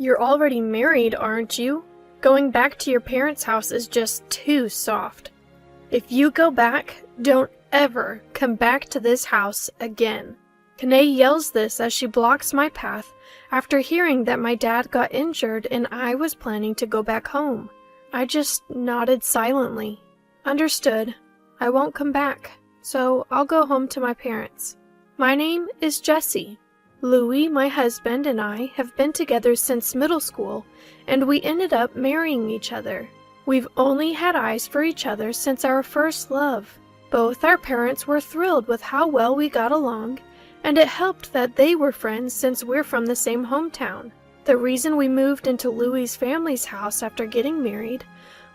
You're already married, aren't you? Going back to your parents' house is just too soft. If you go back, don't ever come back to this house again. Kanae yells this as she blocks my path after hearing that my dad got injured and I was planning to go back home. I just nodded silently. Understood. I won't come back, so I'll go home to my parents. My name is Jessie. Louis, my husband, and I have been together since middle school, and we ended up marrying each other. We've only had eyes for each other since our first love. Both our parents were thrilled with how well we got along, and it helped that they were friends since we're from the same hometown. The reason we moved into Louis' family's house after getting married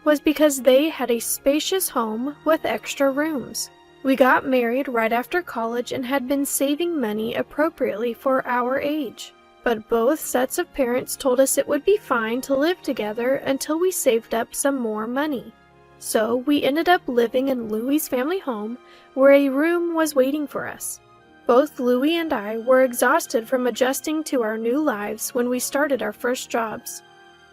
was because they had a spacious home with extra rooms. We got married right after college and had been saving money appropriately for our age. But both sets of parents told us it would be fine to live together until we saved up some more money. So we ended up living in Louis' family home where a room was waiting for us. Both Louis and I were exhausted from adjusting to our new lives when we started our first jobs.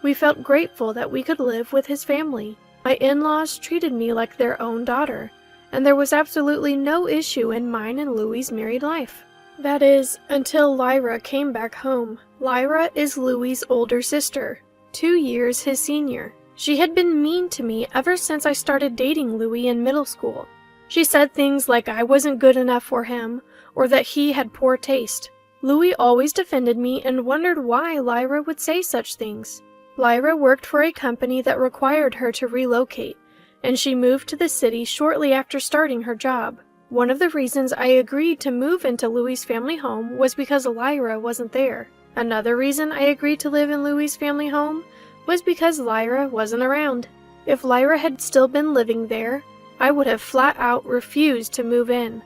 We felt grateful that we could live with his family. My in-laws treated me like their own daughter, and there was absolutely no issue in mine and Louis' married life. That is, until Lyra came back home. Lyra is Louis' older sister, 2 years his senior. She had been mean to me ever since I started dating Louis in middle school. She said things like I wasn't good enough for him, or that he had poor taste. Louis always defended me and wondered why Lyra would say such things. Lyra worked for a company that required her to relocate, and she moved to the city shortly after starting her job. One of the reasons I agreed to move into Louis' family home was because Lyra wasn't there. Another reason I agreed to live in Louis' family home was because Lyra wasn't around. If Lyra had still been living there, I would have flat out refused to move in.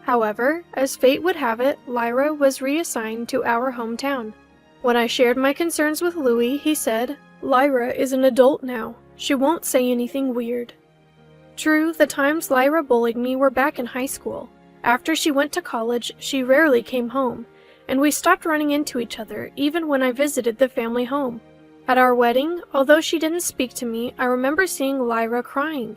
However, as fate would have it, Lyra was reassigned to our hometown. When I shared my concerns with Louis, he said, "Lyra is an adult now. She won't say anything weird." True, the times Lyra bullied me were back in high school. After she went to college, she rarely came home, and we stopped running into each other even when I visited the family home. At our wedding, although she didn't speak to me, I remember seeing Lyra crying.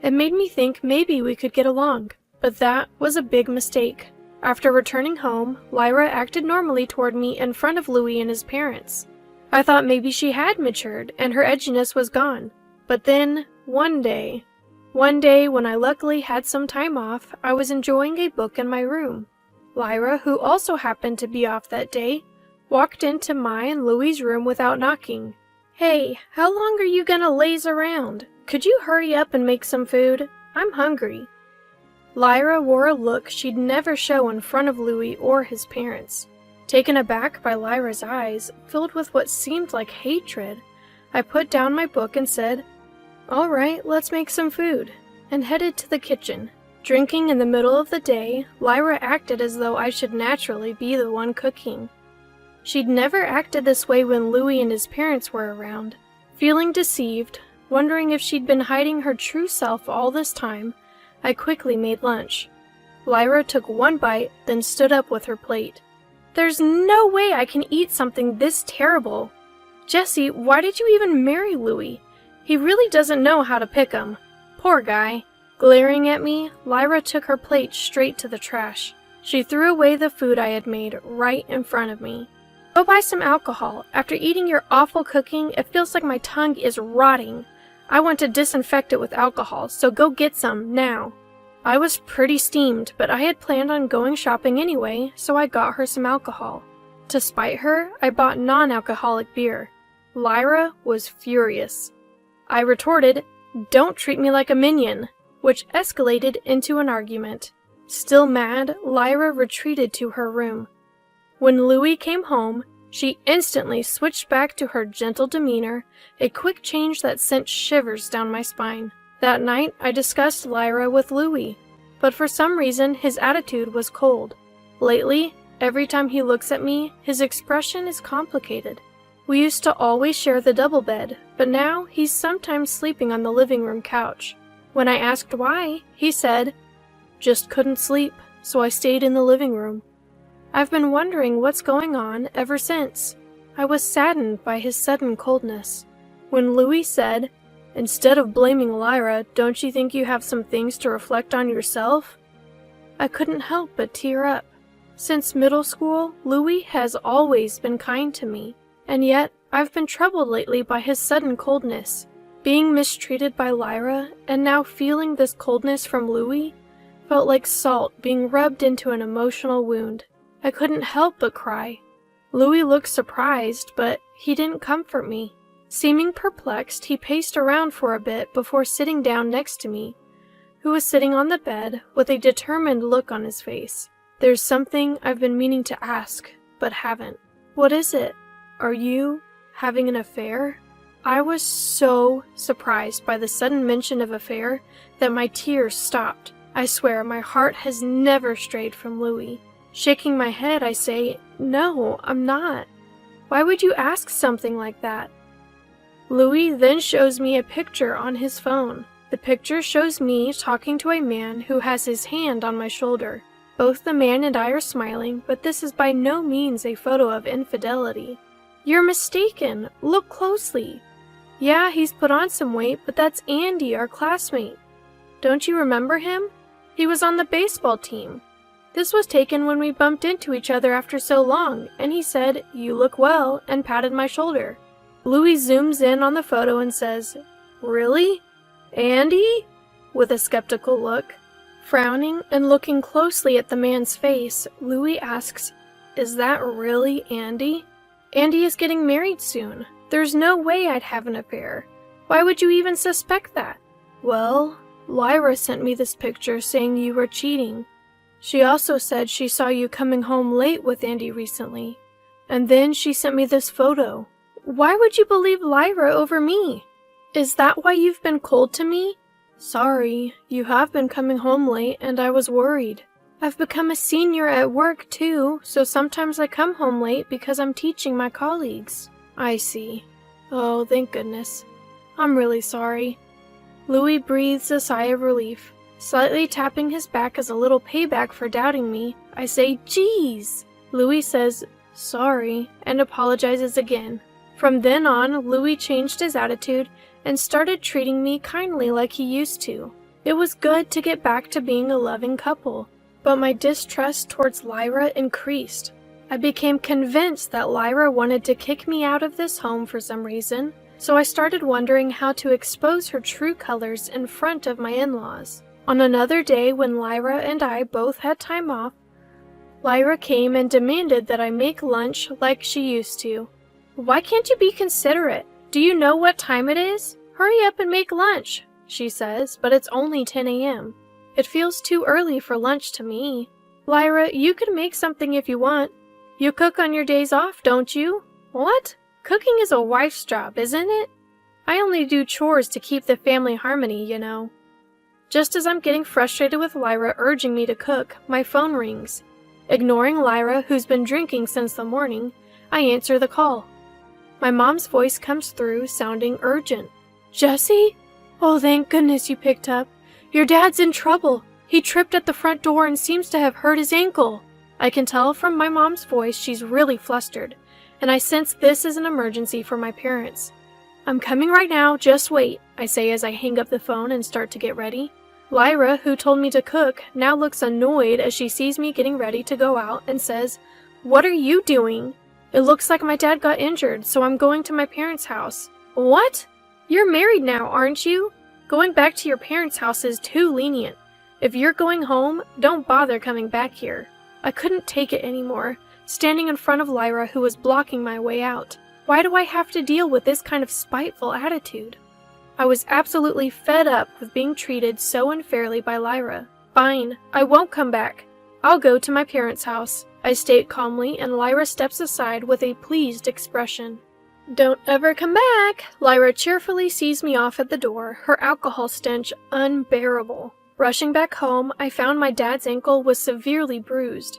It made me think maybe we could get along, but that was a big mistake. After returning home, Lyra acted normally toward me in front of Louis and his parents. I thought maybe she had matured and her edginess was gone. But then, one day when I luckily had some time off, I was enjoying a book in my room. Lyra, who also happened to be off that day, walked into my and Louis' room without knocking. "Hey, how long are you gonna laze around? Could you hurry up and make some food? I'm hungry." Lyra wore a look she'd never show in front of Louis or his parents. Taken aback by Lyra's eyes, filled with what seemed like hatred, I put down my book and said, "All right, let's make some food," and headed to the kitchen. Drinking in the middle of the day, Lyra acted as though I should naturally be the one cooking. She'd never acted this way when Louis and his parents were around. Feeling deceived, wondering if she'd been hiding her true self all this time, I quickly made lunch. Lyra took one bite, then stood up with her plate. "There's no way I can eat something this terrible. Jessie, why did you even marry Louis? He really doesn't know how to pick 'em. Poor guy." Glaring at me, Lyra took her plate straight to the trash. She threw away the food I had made right in front of me. "Go buy some alcohol. After eating your awful cooking, it feels like my tongue is rotting. I want to disinfect it with alcohol, so go get some, now." I was pretty steamed, but I had planned on going shopping anyway, so I got her some alcohol. To spite her, I bought non-alcoholic beer. Lyra was furious. I retorted, "Don't treat me like a minion," which escalated into an argument. Still mad, Lyra retreated to her room. When Louis came home, she instantly switched back to her gentle demeanor, a quick change that sent shivers down my spine. That night, I discussed Lyra with Louis, but for some reason, his attitude was cold. Lately, every time he looks at me, his expression is complicated. We used to always share the double bed, but now he's sometimes sleeping on the living room couch. When I asked why, he said, "Just couldn't sleep, so I stayed in the living room." I've been wondering what's going on ever since. I was saddened by his sudden coldness. When Louis said, "Instead of blaming Lyra, don't you think you have some things to reflect on yourself?" I couldn't help but tear up. Since middle school, Louis has always been kind to me, and yet I've been troubled lately by his sudden coldness. Being mistreated by Lyra, and now feeling this coldness from Louis, felt like salt being rubbed into an emotional wound. I couldn't help but cry. Louis looked surprised, but he didn't comfort me. Seeming perplexed, he paced around for a bit before sitting down next to me, who was sitting on the bed with a determined look on his face. "There's something I've been meaning to ask, but haven't." "What is it? Are you having an affair?" I was so surprised by the sudden mention of affair that my tears stopped. I swear my heart has never strayed from Louis. Shaking my head, I say, "No, I'm not. Why would you ask something like that?" Louis then shows me a picture on his phone. The picture shows me talking to a man who has his hand on my shoulder. Both the man and I are smiling, but this is by no means a photo of infidelity. "You're mistaken. Look closely. Yeah, he's put on some weight, but that's Andy, our classmate. Don't you remember him? He was on the baseball team. This was taken when we bumped into each other after so long, and he said, 'You look well,' and patted my shoulder." Louis zooms in on the photo and says, "Really? Andy?" with a skeptical look. Frowning and looking closely at the man's face, Louis asks, "Is that really Andy? Andy is getting married soon. There's no way I'd have an affair. Why would you even suspect that?" "Well, Lyra sent me this picture saying you were cheating. She also said she saw you coming home late with Andy recently. And then she sent me this photo." "Why would you believe Lyra over me? Is that why you've been cold to me?" "Sorry, you have been coming home late and I was worried. I've become a senior at work too, so sometimes I come home late because I'm teaching my colleagues." "I see. Oh, thank goodness. I'm really sorry." Louis breathes a sigh of relief. Slightly tapping his back as a little payback for doubting me, I say, "Geez." Louis says, "Sorry," and apologizes again. From then on, Louis changed his attitude and started treating me kindly like he used to. It was good to get back to being a loving couple, but my distrust towards Lyra increased. I became convinced that Lyra wanted to kick me out of this home for some reason, so I started wondering how to expose her true colors in front of my in-laws. On another day when Lyra and I both had time off, Lyra came and demanded that I make lunch like she used to. "Why can't you be considerate? Do you know what time it is? Hurry up and make lunch," she says, but it's only 10 a.m. It feels too early for lunch to me. "Lyra, you can make something if you want. You cook on your days off, don't you?" "What? Cooking is a wife's job, isn't it? I only do chores to keep the family harmony, you know." Just as I'm getting frustrated with Lyra urging me to cook, my phone rings. Ignoring Lyra, who's been drinking since the morning, I answer the call. My mom's voice comes through, sounding urgent. "Jesse? Oh, thank goodness you picked up. Your dad's in trouble. He tripped at the front door and seems to have hurt his ankle." I can tell from my mom's voice she's really flustered, and I sense this is an emergency for my parents. "I'm coming right now, just wait," I say as I hang up the phone and start to get ready. Lyra, who told me to cook, now looks annoyed as she sees me getting ready to go out and says, "What are you doing?" "It looks like my dad got injured, so I'm going to my parents' house." "What? You're married now, aren't you? Going back to your parents' house is too lenient. If you're going home, don't bother coming back here." I couldn't take it anymore, standing in front of Lyra, who was blocking my way out. Why do I have to deal with this kind of spiteful attitude? I was absolutely fed up with being treated so unfairly by Lyra. "Fine, I won't come back. I'll go to my parents' house," I state calmly, and Lyra steps aside with a pleased expression. "Don't ever come back!" Lyra cheerfully sees me off at the door, her alcohol stench unbearable. Rushing back home, I found my dad's ankle was severely bruised.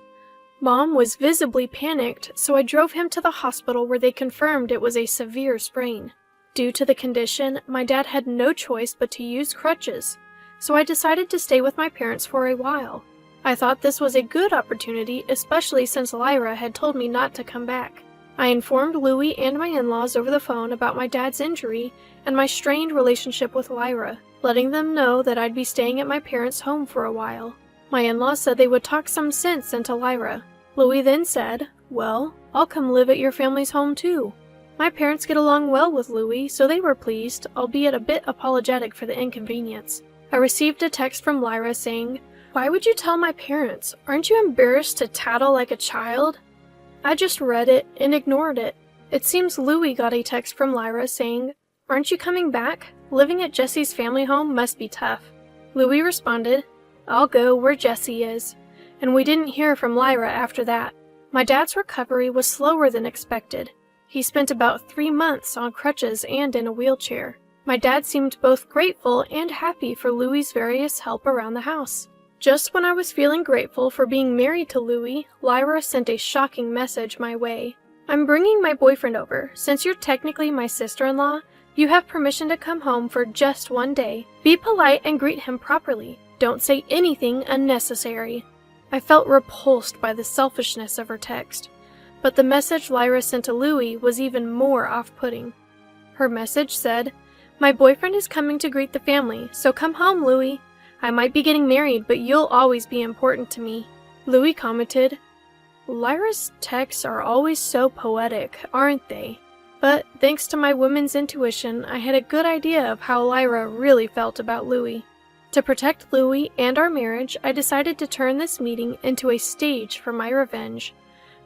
Mom was visibly panicked, so I drove him to the hospital where they confirmed it was a severe sprain. Due to the condition, my dad had no choice but to use crutches, so I decided to stay with my parents for a while. I thought this was a good opportunity, especially since Lyra had told me not to come back. I informed Louie and my in-laws over the phone about my dad's injury and my strained relationship with Lyra, letting them know that I'd be staying at my parents' home for a while. My in-laws said they would talk some sense into Lyra. Louie then said, "Well, I'll come live at your family's home too." My parents get along well with Louie, so they were pleased, albeit a bit apologetic for the inconvenience. I received a text from Lyra saying, "Why would you tell my parents? Aren't you embarrassed to tattle like a child?" I just read it and ignored it. It seems Louie got a text from Lyra saying, "Aren't you coming back? Living at Jesse's family home must be tough." Louie responded, "I'll go where Jesse is," and we didn't hear from Lyra after that. My dad's recovery was slower than expected. He spent about 3 months on crutches and in a wheelchair. My dad seemed both grateful and happy for Louie's various help around the house. Just when I was feeling grateful for being married to Louie, Lyra sent a shocking message my way. "I'm bringing my boyfriend over. Since you're technically my sister-in-law, you have permission to come home for just 1 day. Be polite and greet him properly. Don't say anything unnecessary." I felt repulsed by the selfishness of her text, but the message Lyra sent to Louie was even more off-putting. Her message said, "My boyfriend is coming to greet the family, so come home, Louie. I might be getting married, but you'll always be important to me." Louie commented, "Lyra's texts are always so poetic, aren't they?" But thanks to my woman's intuition, I had a good idea of how Lyra really felt about Louie. To protect Louie and our marriage, I decided to turn this meeting into a stage for my revenge,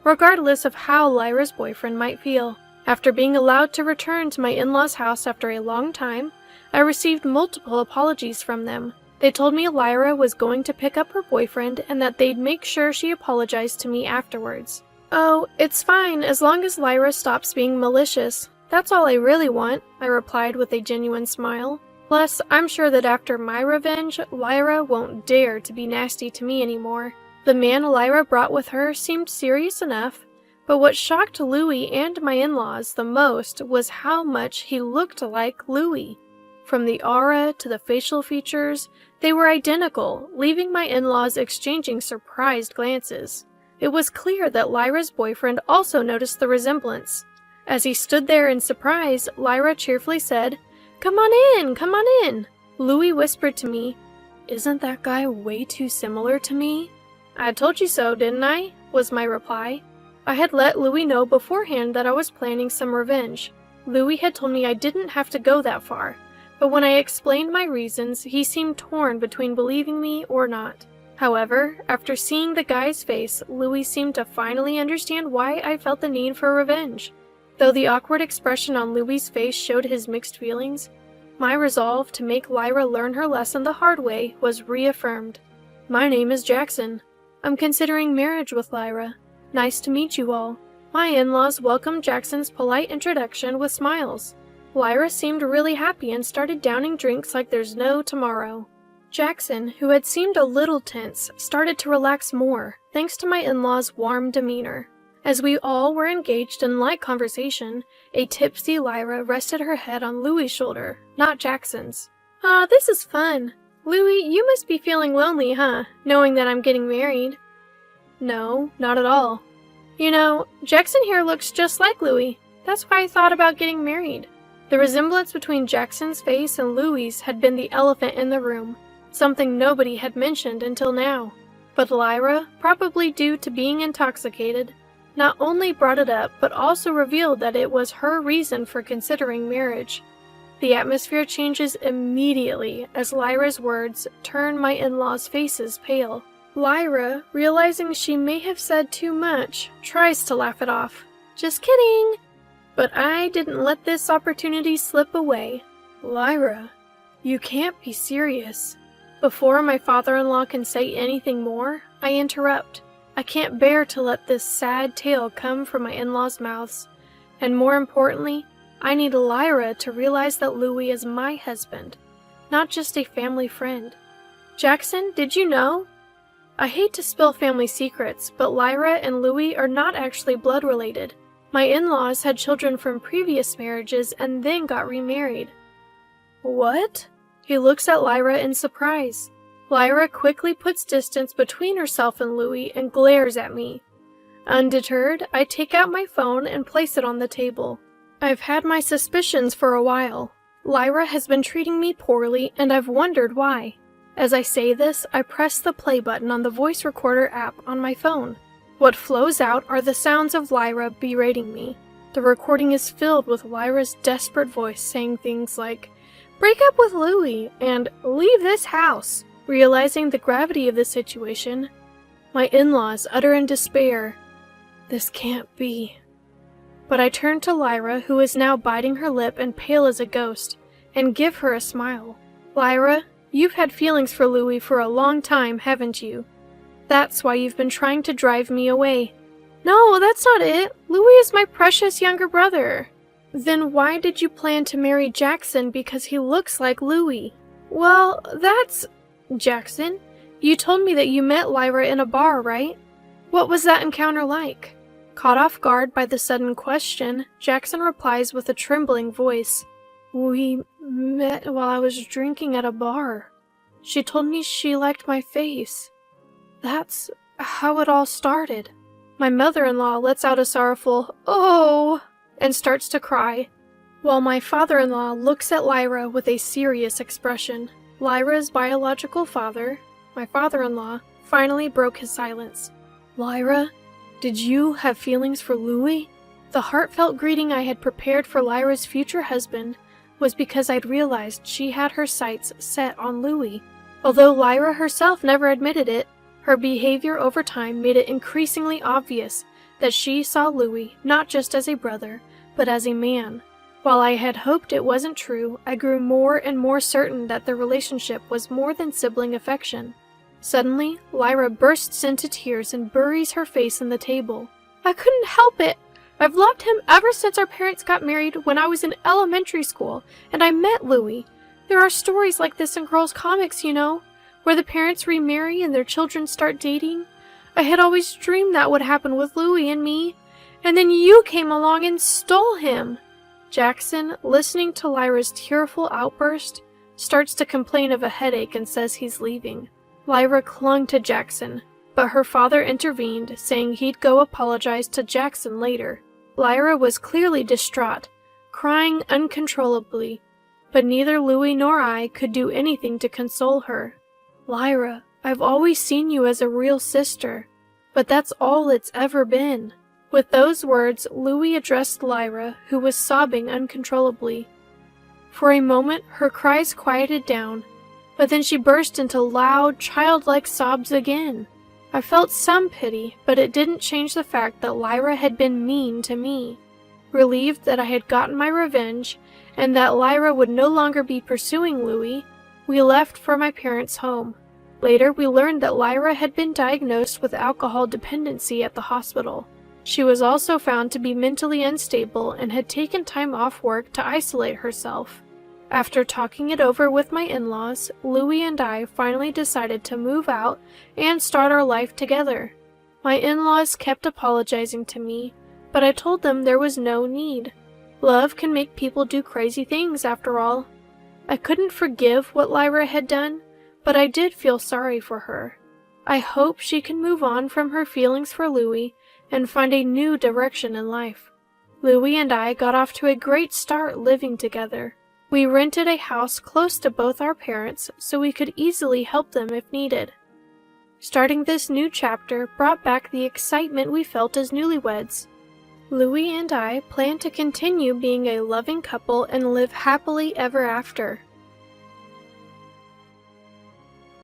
regardless of how Lyra's boyfriend might feel. After being allowed to return to my in-laws' house after a long time, I received multiple apologies from them. They told me Lyra was going to pick up her boyfriend and that they'd make sure she apologized to me afterwards. "Oh, it's fine as long as Lyra stops being malicious. That's all I really want," I replied with a genuine smile. Plus, I'm sure that after my revenge, Lyra won't dare to be nasty to me anymore. The man Lyra brought with her seemed serious enough, but what shocked Louie and my in-laws the most was how much he looked like Louie. From the aura to the facial features, they were identical, leaving my in-laws exchanging surprised glances. It was clear that Lyra's boyfriend also noticed the resemblance. As he stood there in surprise, Lyra cheerfully said, "Come on in, come on in." Louie whispered to me, "Isn't that guy way too similar to me?" "I told you so, didn't I?" was my reply. I had let Louie know beforehand that I was planning some revenge. Louie had told me I didn't have to go that far, but when I explained my reasons, he seemed torn between believing me or not. However, after seeing the guy's face, Louie seemed to finally understand why I felt the need for revenge. Though the awkward expression on Louie's face showed his mixed feelings, my resolve to make Lyra learn her lesson the hard way was reaffirmed. "My name is Jackson. I'm considering marriage with Lyra. Nice to meet you all." My in-laws welcomed Jackson's polite introduction with smiles. Lyra seemed really happy and started downing drinks like there's no tomorrow. Jackson, who had seemed a little tense, started to relax more, thanks to my in-laws' warm demeanor. As we all were engaged in light conversation, a tipsy Lyra rested her head on Louie's shoulder, not Jackson's. "Ah, this is fun. Louie, you must be feeling lonely, huh, knowing that I'm getting married?" "No, not at all. You know, Jackson here looks just like Louie. That's why I thought about getting married." The resemblance between Jackson's face and Louie's had been the elephant in the room, something nobody had mentioned until now. But Lyra, probably due to being intoxicated, not only brought it up, but also revealed that it was her reason for considering marriage. The atmosphere changes immediately as Lyra's words turn my in-laws' faces pale. Lyra, realizing she may have said too much, tries to laugh it off. "Just kidding!" But I didn't let this opportunity slip away. "Lyra, you can't be serious." Before my father-in-law can say anything more, I interrupt. I can't bear to let this sad tale come from my in-laws' mouths. And more importantly, I need Lyra to realize that Louie is my husband, not just a family friend. "Jackson, did you know?" I hate to spill family secrets, but Lyra and Louie are not actually blood related. My in-laws had children from previous marriages and then got remarried. "What?" He looks at Lyra in surprise. Lyra quickly puts distance between herself and Louie and glares at me. Undeterred, I take out my phone and place it on the table. I've had my suspicions for a while. Lyra has been treating me poorly, and I've wondered why. As I say this, I press the play button on the voice recorder app on my phone. What flows out are the sounds of Lyra berating me. The recording is filled with Lyra's desperate voice saying things like, "Break up with Louie," and "Leave this house." Realizing the gravity of the situation, my in-laws utter in despair, "This can't be." But I turn to Lyra, who is now biting her lip and pale as a ghost, and give her a smile. "Lyra, you've had feelings for Louie for a long time, haven't you? That's why you've been trying to drive me away." "No, that's not it. Louie is my precious younger brother." "Then why did you plan to marry Jackson because he looks like Louie?" "Well, that's... Jackson, you told me that you met Lyra in a bar, right? What was that encounter like?" Caught off guard by the sudden question, Jackson replies with a trembling voice, "We met while I was drinking at a bar. She told me she liked my face. That's how it all started." My mother-in-law lets out a sorrowful, "Oh," and starts to cry, while my father-in-law looks at Lyra with a serious expression. Lyra's biological father, my father-in-law, finally broke his silence. "Lyra, did you have feelings for Louie?" The heartfelt greeting I had prepared for Lyra's future husband was because I'd realized she had her sights set on Louie. Although Lyra herself never admitted it, her behavior over time made it increasingly obvious that she saw Louie not just as a brother, but as a man. While I had hoped it wasn't true, I grew more and more certain that the relationship was more than sibling affection. Suddenly, Lyra bursts into tears and buries her face in the table. "I couldn't help it. I've loved him ever since our parents got married when I was in elementary school, and I met Louie. There are stories like this in girls' comics, you know, where the parents remarry and their children start dating. I had always dreamed that would happen with Louie and me, and then you came along and stole him." Jackson, listening to Lyra's tearful outburst, starts to complain of a headache and says he's leaving. Lyra clung to Jackson, but her father intervened, saying he'd go apologize to Jackson later. Lyra was clearly distraught, crying uncontrollably, but neither Louie nor I could do anything to console her. "Lyra, I've always seen you as a real sister, but that's all it's ever been." With those words, Louie addressed Lyra, who was sobbing uncontrollably. For a moment, her cries quieted down, but then she burst into loud, childlike sobs again. I felt some pity, but it didn't change the fact that Lyra had been mean to me. Relieved that I had gotten my revenge, and that Lyra would no longer be pursuing Louie, we left for my parents' home. Later, we learned that Lyra had been diagnosed with alcohol dependency at the hospital. She was also found to be mentally unstable and had taken time off work to isolate herself. After talking it over with my in-laws, Louie and I finally decided to move out and start our life together. My in-laws kept apologizing to me, but I told them there was no need. Love can make people do crazy things, after all. I couldn't forgive what Lyra had done, but I did feel sorry for her. I hope she can move on from her feelings for Louie and find a new direction in life. Louie and I got off to a great start living together. We rented a house close to both our parents so we could easily help them if needed. Starting this new chapter brought back the excitement we felt as newlyweds. Louie and I plan to continue being a loving couple and live happily ever after.